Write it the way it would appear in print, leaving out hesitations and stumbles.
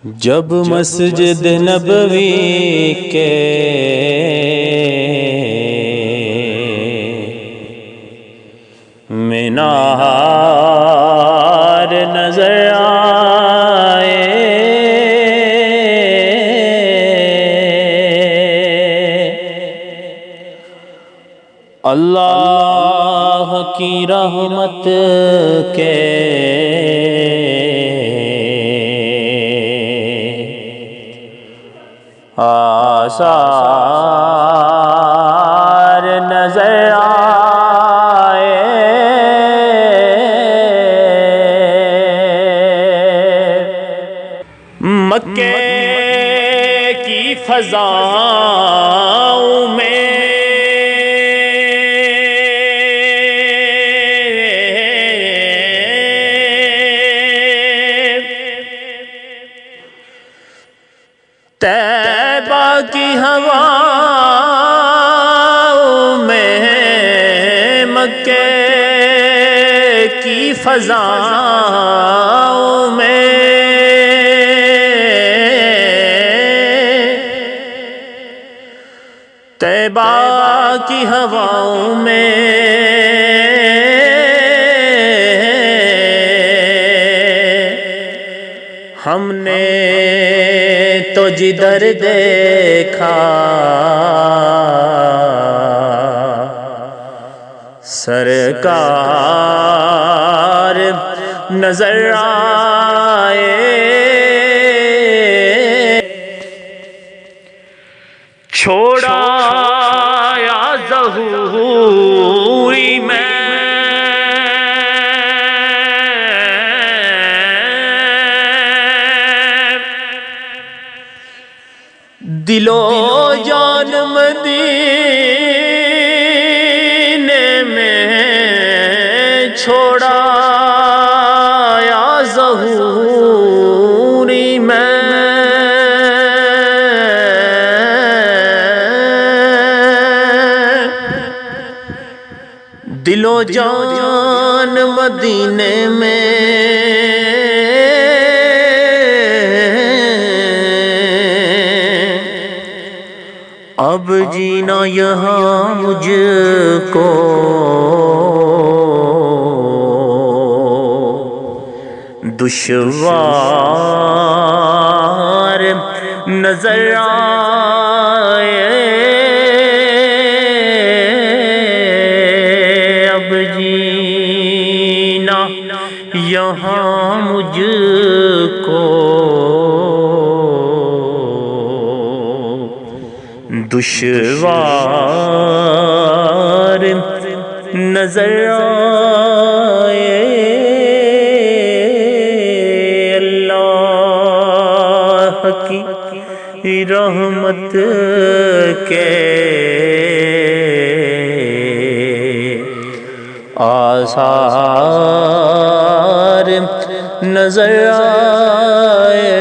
جب مسجد نبوی کے مینار نظر آئے، اللہ کی رحمت کے آثار نظر آئے، مکے کی فضاؤں میں طیبہ کی ہواؤں میں، مکے کی فضاؤں میں طیبہ کی ہواؤں میں ہم نے تو جدھر دیکھا سرکار نظر آئے، چھوڑا یا ظہوری میں دل و جان مدینے میں چھوڑا یا ظہوری میں، دل و جان مدینے میں اب جینا یہاں مجھ کو دشوار نظر آئے، اب جینا یہاں مجھ کو دشوار نظر آئے، اللہ کی رحمت کے آثار نظر آئے۔